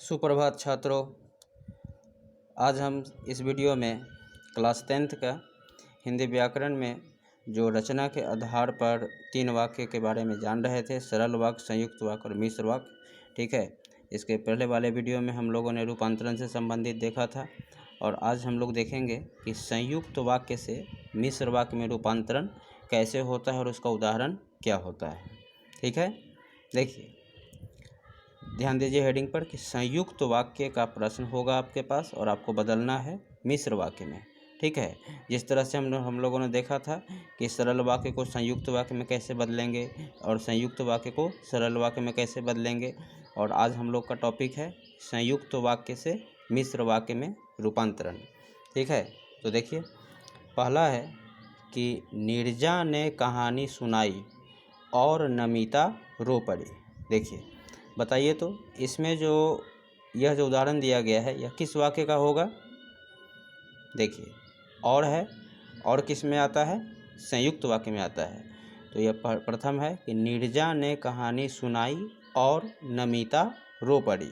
सुप्रभात छात्रों। आज हम इस वीडियो में क्लास 10th का हिंदी व्याकरण में जो रचना के आधार पर 3 वाक्य के बारे में जान रहे थे, सरल वाक्य, संयुक्त वाक्य और मिश्र वाक्य। ठीक है, इसके पहले वाले वीडियो में हम लोगों ने रूपांतरण से संबंधित देखा था और आज हम लोग देखेंगे कि संयुक्त वाक्य से मिश्र वाक्य में रूपांतरण कैसे होता है और उसका उदाहरण क्या होता है। ठीक है, देखिए ध्यान दीजिए हेडिंग पर कि संयुक्त वाक्य का प्रश्न होगा आपके पास और आपको बदलना है मिश्र वाक्य में। ठीक है, जिस तरह से हम लोगों ने देखा था कि सरल वाक्य को संयुक्त वाक्य में कैसे बदलेंगे और संयुक्त वाक्य को सरल वाक्य में कैसे बदलेंगे, और आज हम लोग का टॉपिक है संयुक्त वाक्य से मिश्र वाक्य में रूपांतरण। ठीक है, तो देखिए पहला है कि नीरजा ने कहानी सुनाई और नमिता रो पड़ी। देखिए बताइए तो इसमें जो यह जो उदाहरण दिया गया है यह किस वाक्य का होगा। देखिए और है, और किस में आता है, संयुक्त वाक्य में आता है। तो यह प्रथम है कि नीरजा ने कहानी सुनाई और नमिता रो पड़ी,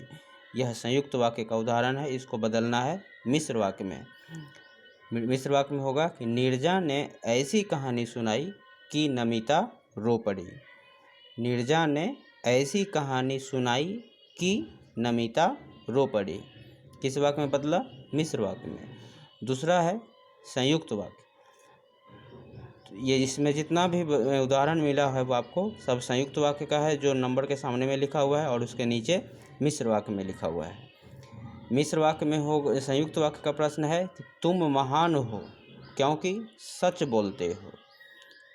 यह संयुक्त वाक्य का उदाहरण है। इसको बदलना है मिश्र वाक्य में। मिश्र वाक्य में होगा कि नीरजा ने ऐसी कहानी सुनाई कि नमिता रो पड़ी। नीरजा ने ऐसी कहानी सुनाई कि नमिता रो पड़ी, किस वाक्य में बदला, मिश्र वाक्य में। दूसरा है संयुक्त वाक्य। तो ये इसमें जितना भी उदाहरण मिला है वो आपको सब संयुक्त वाक्य का है, जो नंबर के सामने में लिखा हुआ है और उसके नीचे मिश्र वाक्य में लिखा हुआ है। मिश्र वाक्य में हो संयुक्त वाक्य का प्रश्न है कि तुम महान हो क्योंकि सच बोलते हो।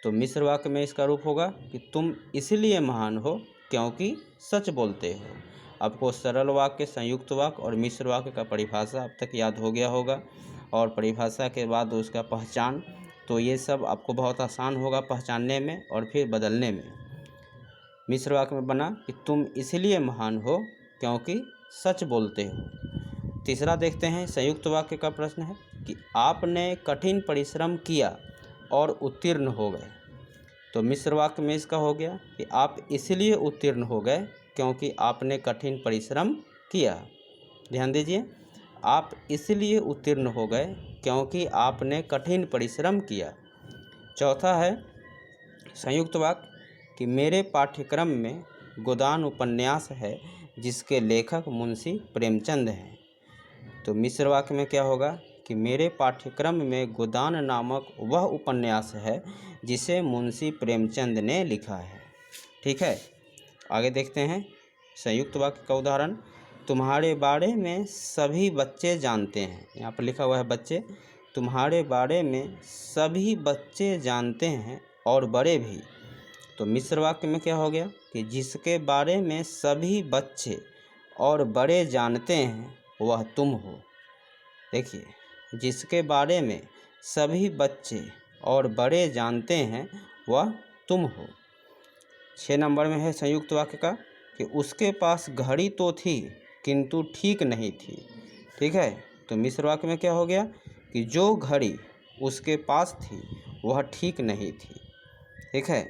तो मिश्र वाक्य में इसका रूप होगा कि तुम इसलिए महान हो क्योंकि सच बोलते हो। आपको सरल वाक्य, संयुक्त वाक्य और मिश्र वाक्य का परिभाषा अब तक याद हो गया होगा, और परिभाषा के बाद उसका पहचान, तो ये सब आपको बहुत आसान होगा पहचानने में और फिर बदलने में। मिश्र वाक्य में बना कि तुम इसलिए महान हो क्योंकि सच बोलते हो। तीसरा देखते हैं, संयुक्त वाक्य का प्रश्न है कि आपने कठिन परिश्रम किया और उत्तीर्ण हो गए। तो मिश्र वाक्य में इसका हो गया कि आप इसलिए उत्तीर्ण हो गए क्योंकि आपने कठिन परिश्रम किया। ध्यान दीजिए, आप इसलिए उत्तीर्ण हो गए क्योंकि आपने कठिन परिश्रम किया। चौथा है संयुक्त वाक्य कि मेरे पाठ्यक्रम में गोदान उपन्यास है जिसके लेखक मुंशी प्रेमचंद हैं। तो मिश्र वाक्य में क्या होगा कि मेरे पाठ्यक्रम में गोदान नामक वह उपन्यास है जिसे मुंशी प्रेमचंद ने लिखा है। ठीक है, आगे देखते हैं संयुक्त वाक्य का उदाहरण। तुम्हारे बारे में सभी बच्चे जानते हैं, यहाँ पर लिखा हुआ है बच्चे। तुम्हारे बारे में सभी बच्चे जानते हैं और बड़े भी। तो मिश्र वाक्य में क्या हो गया कि जिसके बारे में सभी बच्चे और बड़े जानते हैं वह तुम हो। देखिए, जिसके बारे में सभी बच्चे और बड़े जानते हैं वह तुम हो। 6 नंबर में है संयुक्त वाक्य का कि उसके पास घड़ी तो थी किंतु ठीक नहीं थी। ठीक है, तो मिश्र वाक्य में क्या हो गया कि जो घड़ी उसके पास थी वह ठीक नहीं थी। ठीक है,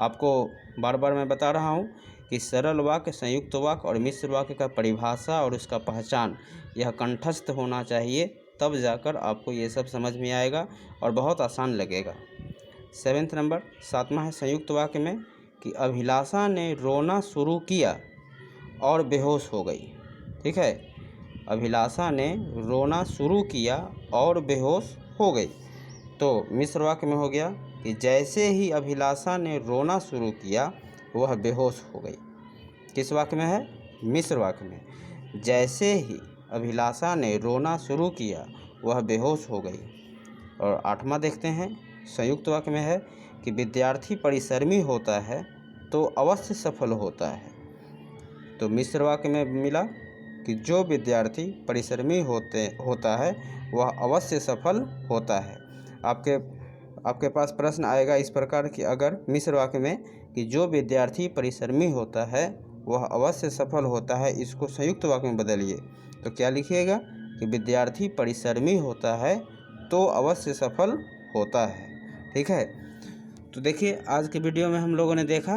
आपको बार बार मैं बता रहा हूँ कि सरल वाक्य, संयुक्त वाक्य और मिश्र वाक्य का परिभाषा और उसका पहचान यह कंठस्थ होना चाहिए, तब जाकर आपको ये सब समझ में आएगा और बहुत आसान लगेगा। 7th नंबर, 7वां है संयुक्त वाक्य में कि अभिलाषा ने रोना शुरू किया और बेहोश हो गई। ठीक है, अभिलाषा ने रोना शुरू किया और बेहोश हो गई। तो मिश्र वाक्य में हो गया कि जैसे ही अभिलाषा ने रोना शुरू किया वह बेहोश हो गई। किस वाक्य में है, मिश्र वाक्य में। जैसे ही अभिलाषा ने रोना शुरू किया वह बेहोश हो गई। और 8वां देखते हैं, संयुक्त वाक्य में है कि विद्यार्थी परिश्रमी होता है तो अवश्य सफल होता है। तो मिश्र वाक्य में मिला कि जो विद्यार्थी परिश्रमी होता है वह अवश्य सफल होता है। आपके पास प्रश्न आएगा इस प्रकार कि अगर मिश्र वाक्य में कि जो विद्यार्थी परिश्रमी होता है वह अवश्य सफल होता है, इसको संयुक्त वाक्य में बदलिए तो क्या लिखिएगा कि विद्यार्थी परिश्रमी होता है तो अवश्य सफल होता है। ठीक है, तो देखिए आज के वीडियो में हम लोगों ने देखा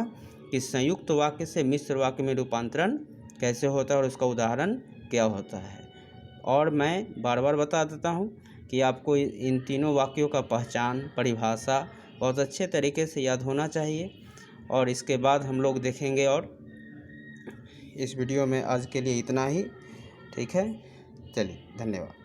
कि संयुक्त वाक्य से मिश्र वाक्य में रूपांतरण कैसे होता है और उसका उदाहरण क्या होता है। और मैं बार बार बता देता हूँ कि आपको इन तीनों वाक्यों का पहचान, परिभाषा बहुत अच्छे तरीके से याद होना चाहिए। और इसके बाद हम लोग देखेंगे। और इस वीडियो में आज के लिए इतना ही। ठीक है, चलिए, धन्यवाद।